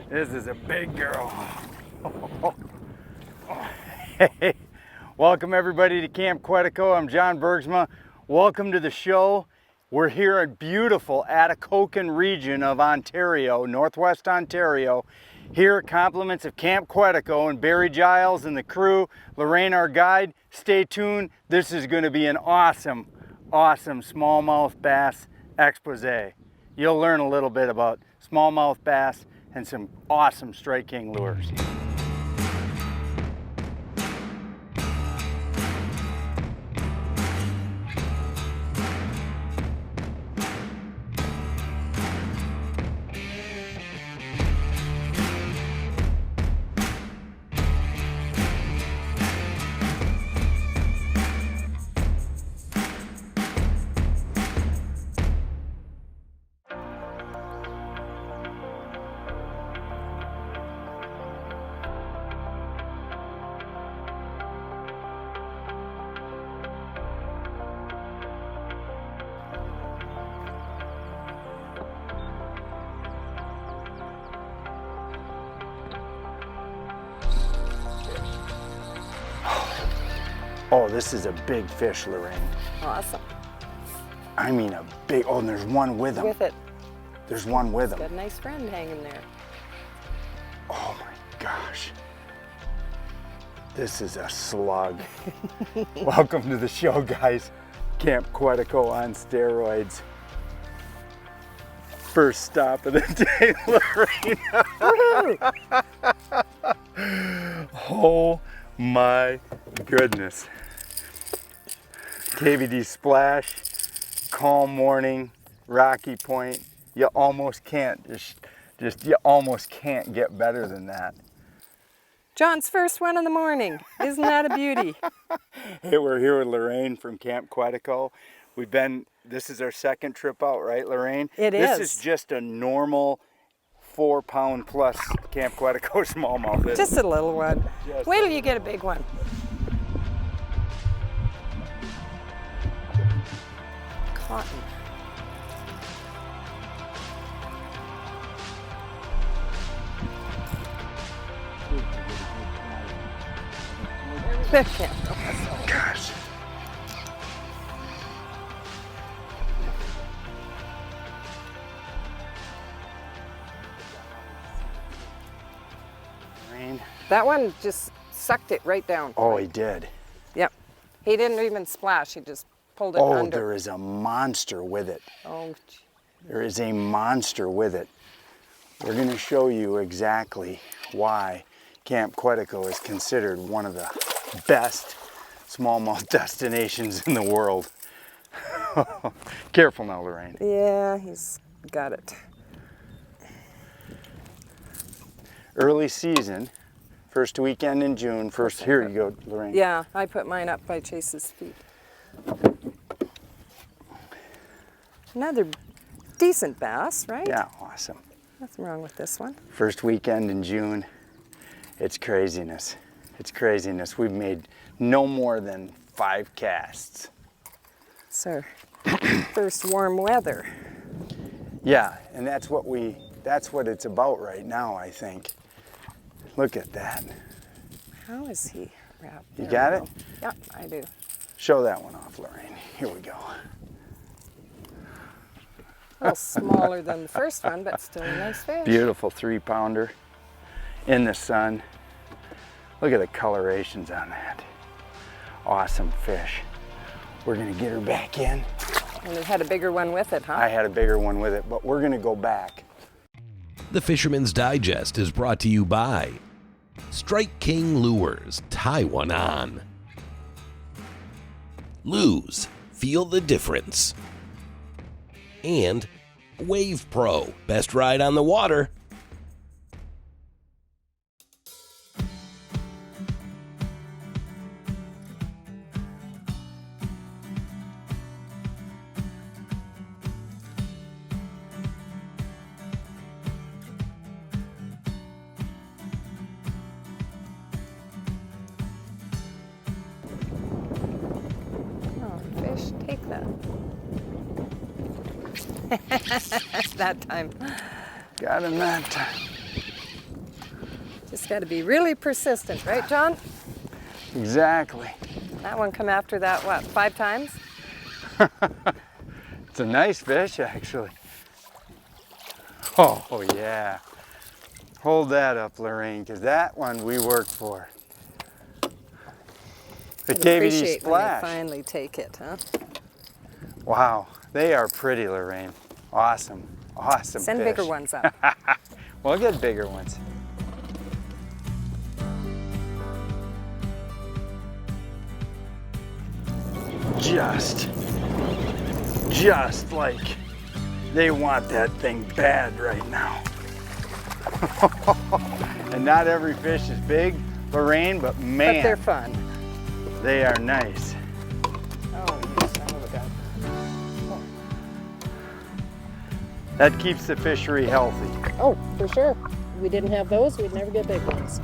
This is a big girl. Hey, welcome everybody to Camp Quetico. I'm John Bergsma. Welcome to the show. We're here in beautiful Atikokan region of Ontario, Northwest Ontario. Here at compliments of Camp Quetico and Barry Giles and the crew, Lorraine our guide. Stay tuned. This is going to be an awesome smallmouth bass expose. You'll learn a little bit about smallmouth bass and some awesome Strike King lures. Oh, this is a big fish, Lorraine. Awesome. I mean a big, oh, and there's one with him. With it. There's one with him. Got a nice friend hanging there. Oh my gosh. This is a slug. Welcome to the show, guys. Camp Quetico on steroids. First stop of the day, Lorraine. Oh my goodness. KVD splash, calm morning, Rocky Point. You almost can't, you almost can't get better than that. John's first one in the morning. Isn't that a beauty? Hey, we're here with Lorraine from Camp Quetico. This is our second trip out, right, Lorraine? It is. This is just a normal 4-pound plus Camp Quetico smallmouth. Just a little one. Wait till you get a big one. Cotton. Gosh. That one just sucked it right down. Oh, he did. Yep. He didn't even splash. He just pulled it under. Oh, there is a monster with it. Oh. There is a monster with it. We're going to show you exactly why Camp Quetico is considered one of the best smallmouth destinations in the world. Careful now, Lorraine. Yeah, he's got it. Early season, first weekend in June. Here you go, Lorraine. Yeah, I put mine up by Chase's feet. Another decent bass, right? Yeah, awesome. Nothing wrong with this one. First weekend in June. It's craziness. It's craziness. We've made no more than 5 casts. It's our first warm weather. Yeah, and that's what it's about right now, I think. Look at that. How is he wrapped? You got it? Yep, I do. Show that one off, Lorraine. Here we go. A little smaller than the first one, but still a nice fish. Beautiful 3-pounder in the sun. Look at the colorations on that. Awesome fish. We're gonna get her back in. And you had a bigger one with it, huh? I had a bigger one with it, but we're gonna go back. The Fisherman's Digest is brought to you by Strike King Lures, tie one on. Lose, feel the difference. And Wave Pro, best ride on the water. Fish, take that. That time. Got him that time. Just got to be really persistent, right, John? Exactly. That one come after that, what, 5 times? It's a nice fish, actually. Oh, yeah. Hold that up, Lorraine, because that one we worked for. The KVD Appreciate when they splash. finally take it, huh? Wow, they are pretty, Lorraine. Awesome, awesome Send fish. bigger ones up. We'll get bigger ones. Just like they want that thing bad right now. And not every fish is big, Lorraine, but man, But they're fun. they are nice. Oh, you son of a gun. That keeps the fishery healthy. Oh, for sure. If we didn't have those, we'd never get big ones.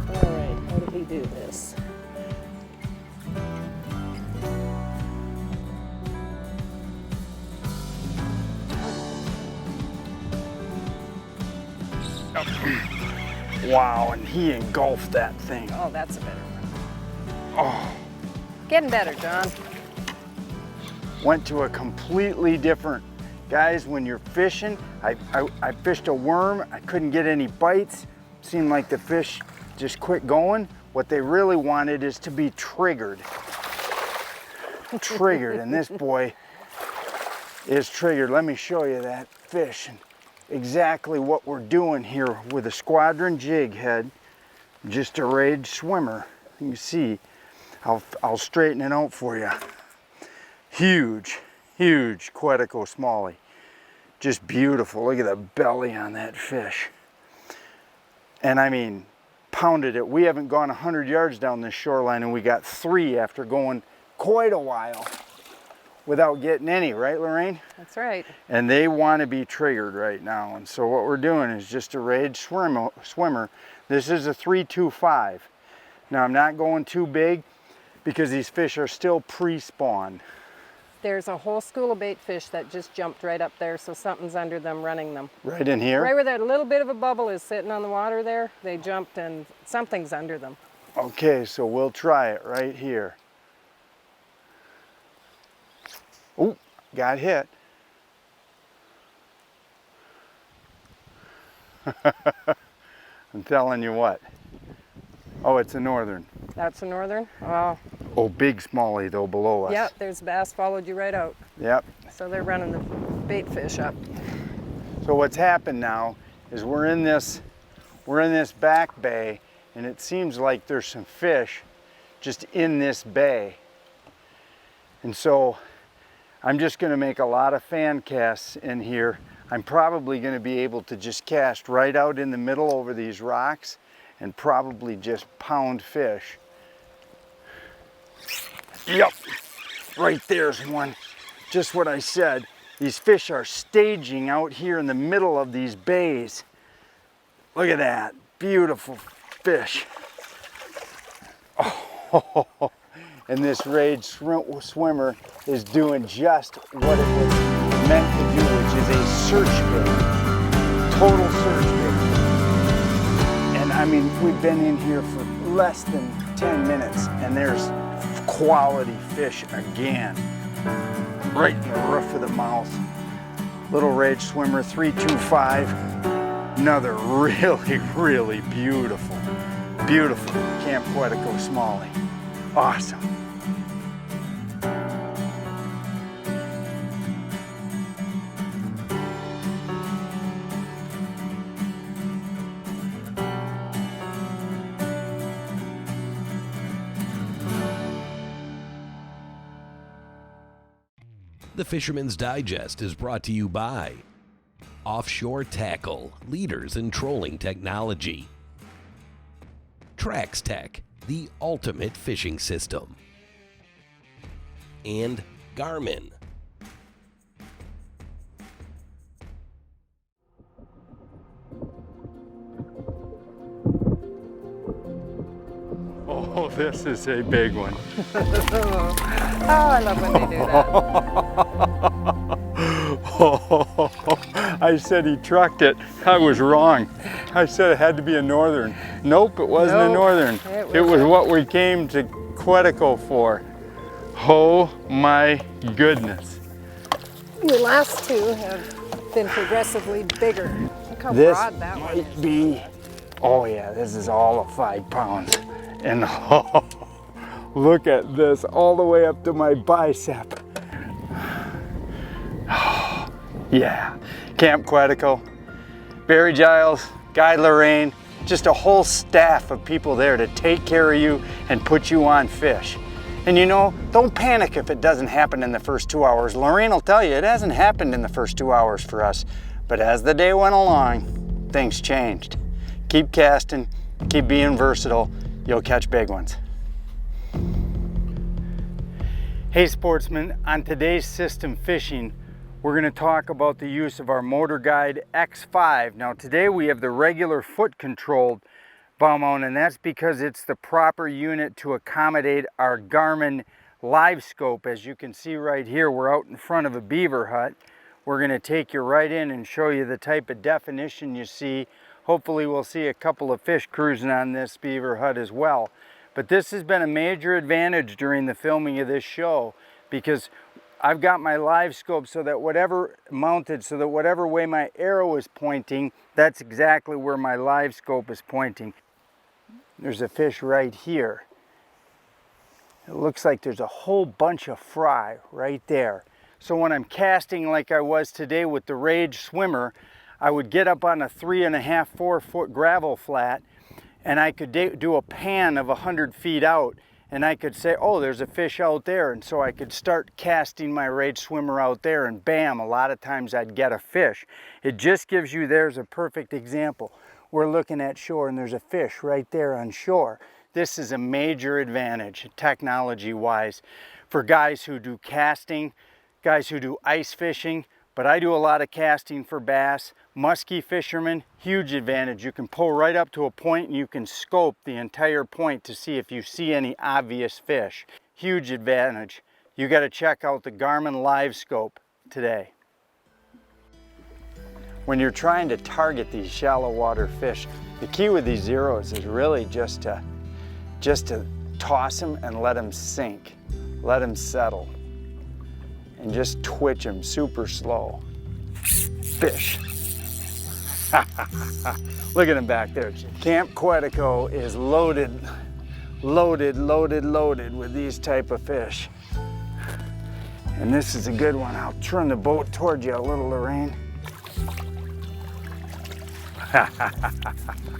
All right, how do we do this? Wow, and he engulfed that thing. Oh, that's a better one. Oh, Getting better, John. went to a completely different. Guys, when you're fishing, I fished a worm, I couldn't get any bites. Seemed like the fish just quit going. What they really wanted is to be triggered. Triggered, and this boy is triggered. Let me show you that fish and exactly what we're doing here with a squadron jig head, just a rage swimmer. You can see, I'll straighten it out for you. Huge, huge Quetico smallie. Just beautiful. Look at the belly on that fish. And I mean, pounded it. We haven't gone 100 yards down this shoreline and we got 3 after going quite a while without getting any, right, Lorraine? That's right. And they want to be triggered right now. And so what we're doing is just a rage swimmer. This is a 3-2-5. Now I'm not going too big because these fish are still pre-spawn. There's a whole school of bait fish that just jumped right up there, so something's under them running them. Right in here? Right where that little bit of a bubble is sitting on the water there, they jumped and something's under them. Okay, so we'll try it right here. Oh, got hit. I'm telling you what. Oh, it's a northern. That's a northern? Oh, Oh, big smallie though below us. yep, there's bass followed you right out. Yep. So they're running the bait fish up. So what's happened now is we're in this back bay, and it seems like there's some fish just in this bay. And so I'm just going to make a lot of fan casts in here. I'm probably going to be able to just cast right out in the middle over these rocks and probably just pound fish. Yep, right there's one. Just what I said. These fish are staging out here in the middle of these bays. Look at that, beautiful fish. Oh, and this rage swimmer is doing just what it was meant to do, which is a search bait, total search bait. And I mean, we've been in here for less than 10 minutes and there's quality fish again. Right in the roof of the mouth. Little rage swimmer, 3-2-5. Another really, really beautiful, beautiful Camp Quetico smallie. Awesome. The Fisherman's Digest is brought to you by Offshore Tackle, leaders in trolling technology. Trax Tech, the ultimate fishing system. And Garmin. Oh, this is a big one. Oh, I love when they do that. Oh, I said he trucked it. I was wrong. I said it had to be a northern. Nope, it wasn't a Nope, northern. it It was wasn't. what we came to Quetico for. Oh my goodness. The last two have been progressively bigger. Look how This broad that one might is. be, oh yeah, this is all of 5 pounds. And oh, look at this, all the way up to my bicep. Yeah, Camp Quetico, Barry Giles, Guy Lorraine, just a whole staff of people there to take care of you and put you on fish. And you know, don't panic if it doesn't happen in the first 2 hours. Lorraine will tell you it hasn't happened in the first 2 hours for us. But as the day went along, things changed. Keep casting, keep being versatile, you'll catch big ones. Hey sportsmen, on today's System Fishing, we're going to talk about the use of our Motor Guide X5. Now today we have the regular foot controlled bow mount, and that's because it's the proper unit to accommodate our Garmin live scope. As you can see right here, we're out in front of a beaver hut. We're going to take you right in and show you the type of definition you see. Hopefully we'll see a couple of fish cruising on this beaver hut as well. But this has been a major advantage during the filming of this show, because I've got my live scope so that whatever way my arrow is pointing, that's exactly where my live scope is pointing. There's a fish right here. It looks like there's a whole bunch of fry right there. So when I'm casting like I was today with the Rage Swimmer, I would get up on a 3.5, 4 foot gravel flat, and I could do a pan of 100 feet out, and I could say, oh, there's a fish out there. And so I could start casting my Rage Swimmer out there, and bam, a lot of times I'd get a fish. It just gives you, there's a perfect example. We're looking at shore and there's a fish right there on shore. This is a major advantage technology-wise for guys who do casting, guys who do ice fishing, but I do a lot of casting for bass. Muskie fishermen, huge advantage. You can pull right up to a point and you can scope the entire point to see if you see any obvious fish. Huge advantage. You got to check out the Garmin Live Scope today. When you're trying to target these shallow water fish, the key with these zeros is really just to toss them and let them sink, let them settle, and just twitch them super slow. Fish. Look at them back there. Camp Quetico is loaded with these type of fish. And this is a good one. I'll turn the boat towards you a little, Lorraine.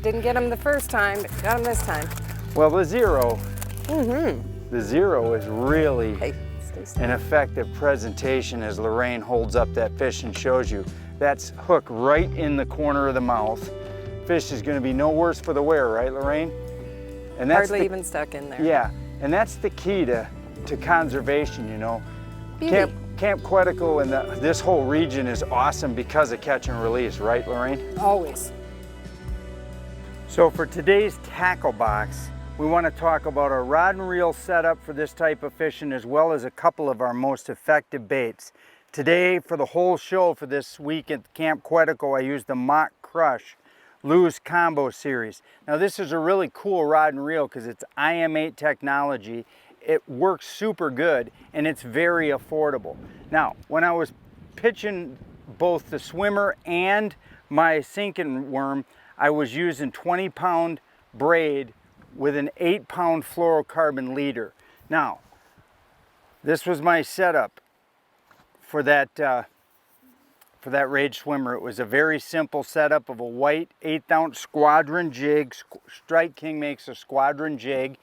Didn't get them the first time, but got them this time. Well, the zero is really Hey, stay still. an effective presentation as Lorraine holds up that fish and shows you. That's hook right in the corner of the mouth. Fish is going to be no worse for the wear, right, Lorraine? And that's Hardly even stuck in there. Yeah, and that's the key to conservation, you know. Beauty. Camp Quetico and this whole region is awesome because of catch and release, right, Lorraine? Always. So for today's tackle box, we want to talk about our rod and reel setup for this type of fishing, as well as a couple of our most effective baits. Today, for the whole show for this week at Camp Quetico, I used the Mock Crush Lose Combo Series. Now this is a really cool rod and reel because it's IM8 technology. It works super good and it's very affordable. Now, when I was pitching both the swimmer and my sinking worm, I was using 20-pound braid with an 8-pound fluorocarbon leader. Now, this was my setup for that Rage Swimmer. It was a very simple setup of a white 1/8-ounce squadron jig. Strike King makes a squadron jig,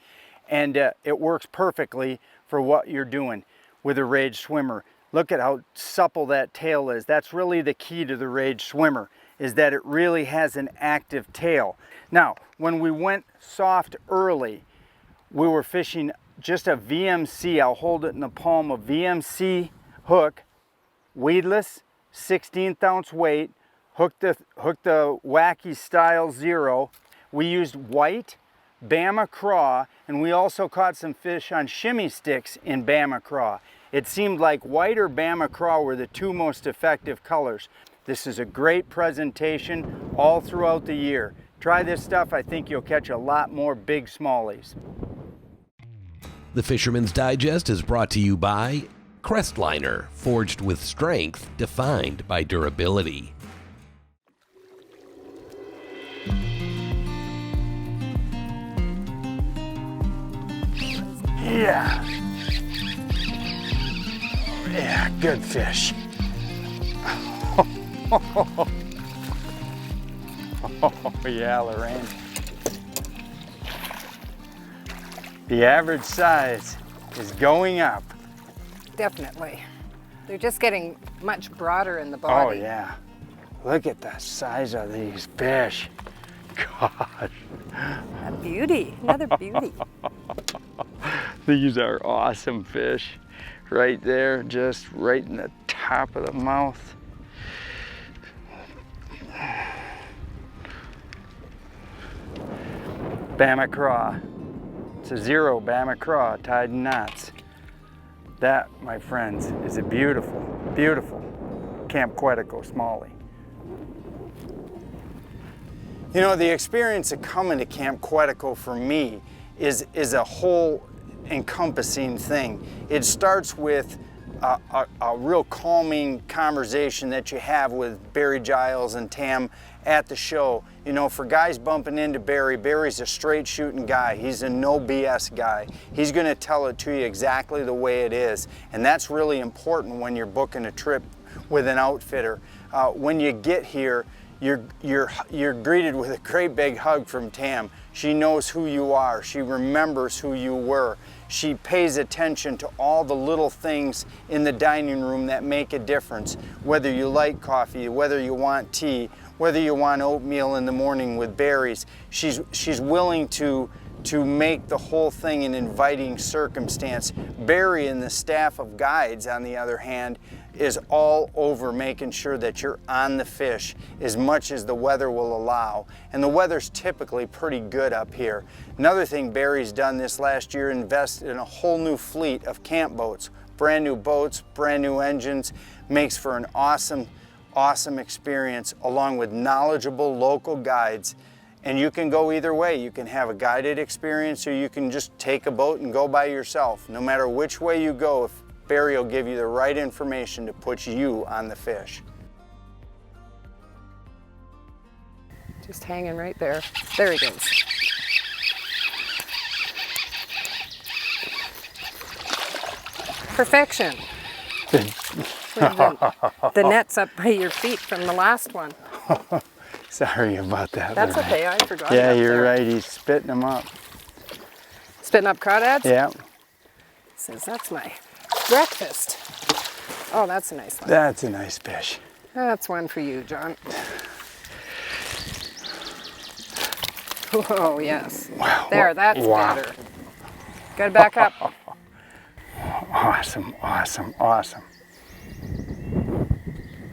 and it works perfectly for what you're doing with a Rage Swimmer. Look at how supple that tail is. That's really the key to the Rage Swimmer, is that it really has an active tail. Now, when we went soft early, we were fishing just a VMC. I'll hold it in the palm, a VMC hook, weedless, 16th-ounce weight, hooked the Wacky Style Zero. We used white Bama craw, and we also caught some fish on shimmy sticks in Bama craw. It seemed like white or Bama craw were the two most effective colors. This is a great presentation all throughout the year. Try this stuff, I think you'll catch a lot more big smallies. The Fisherman's Digest is brought to you by Crestliner, forged with strength defined by durability. Yeah. Yeah, good fish. Oh yeah, Lorraine. The average size is going up. Definitely. They're just getting much broader in the Oh body. yeah. Look at the size of these fish. Gosh. A beauty, another beauty. These are awesome fish. Right there, just right in the top of the mouth. Bama craw. It's a 0 Bama craw tied in knots. That, my friends, is a beautiful, beautiful Camp Quetico smallie. You know, the experience of coming to Camp Quetico for me is a whole encompassing thing. It starts with a real calming conversation that you have with Barry Giles and Tam at the show. You know, for guys bumping into Barry, Barry's a straight shooting guy. He's a no BS guy. He's gonna tell it to you exactly the way it is. And that's really important when you're booking a trip with an outfitter. When you get here, you're greeted with a great big hug from Tam. She knows who you are. She remembers who you were. She pays attention to all the little things in the dining room that make a difference. Whether you like coffee, whether you want tea, whether you want oatmeal in the morning with berries, she's willing to make the whole thing an inviting circumstance. Barry and the staff of guides, on the other hand, is all over making sure that you're on the fish as much as the weather will allow. And the weather's typically pretty good up here. Another thing Barry's done this last year, invested in a whole new fleet of camp boats. Brand new boats, brand new engines, makes for an awesome, awesome experience along with knowledgeable local guides. And you can go either way. You can have a guided experience or you can just take a boat and go by yourself. No matter which way you go, if Barry will give you the right information to put you on the fish. Just hanging right there. There he goes. Perfection. The net's up by your feet from the last one. Sorry about that. That's Lorraine. okay, I forgot. Yeah, about you're there. right. He's spitting them up. Spitting up crawdads? Yeah, Says that's my breakfast. Oh, that's a nice one. that's a nice fish. That's one for you, John. Oh, yes. Wow. There, that's Wow. better. Gotta back up. Awesome, awesome, awesome.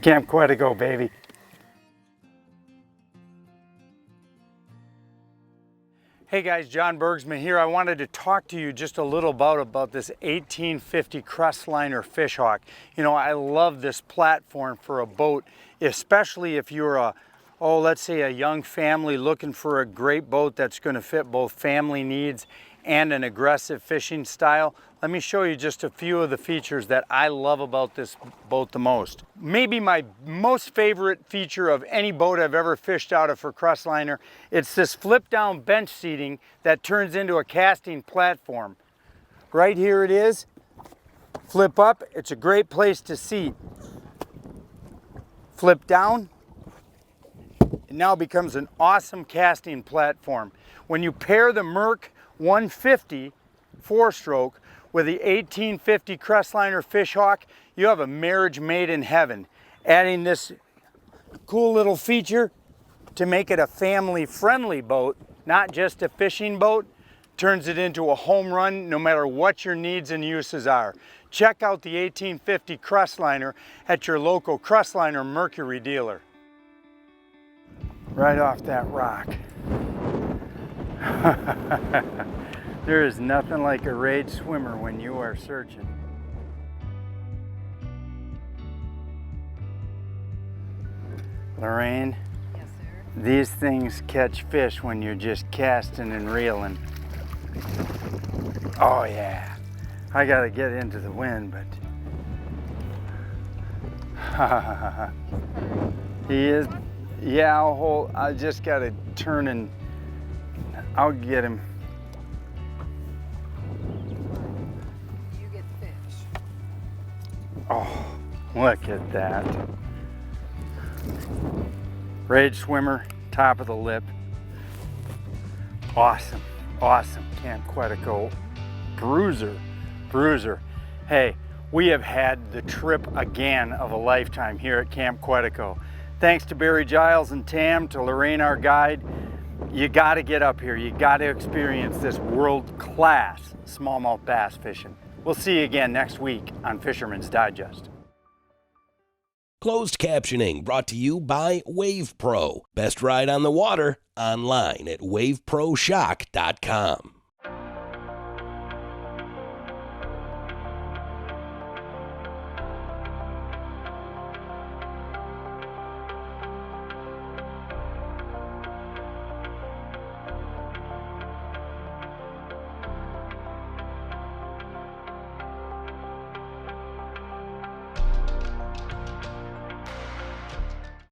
Camp Quetico, baby. Hey guys, John Bergsman here. I wanted to talk to you just a little about this 1850 Crestliner Fishhawk. You know, I love this platform for a boat, especially if you're let's say a young family looking for a great boat that's going to fit both family needs and an aggressive fishing style. Let me show you just a few of the features that I love about this boat the most. Maybe my most favorite feature of any boat I've ever fished out of for Crestliner, it's this flip down bench seating that turns into a casting platform. Right here it is, flip up, it's a great place to seat. Flip down, it now becomes an awesome casting platform. When you pair the Merc 150 4-stroke with the 1850 Crestliner Fishhawk, you have a marriage made in heaven. Adding this cool little feature to make it a family-friendly boat, not just a fishing boat, turns it into a home run no matter what your needs and uses are. Check out the 1850 Crestliner at your local Crestliner Mercury dealer. Right off that rock. There is nothing like a rage swimmer when you are searching. Lorraine, Yes, sir. these things catch fish when you're just casting and reeling. Oh yeah, I gotta get into the wind, but he is. Yeah, I just gotta turn and I'll get him. You get fish. Oh, look at that. Rage swimmer, top of the lip. Awesome, awesome. Camp Quetico bruiser. Hey, we have had the trip again of a lifetime here at Camp Quetico. Thanks to Barry Giles and Tam, to Lorraine, our guide. You got to get up here. You got to experience this world-class smallmouth bass fishing. We'll see you again next week on Fisherman's Digest. Closed captioning brought to you by Wave Pro. Best ride on the water, online at waveproshock.com.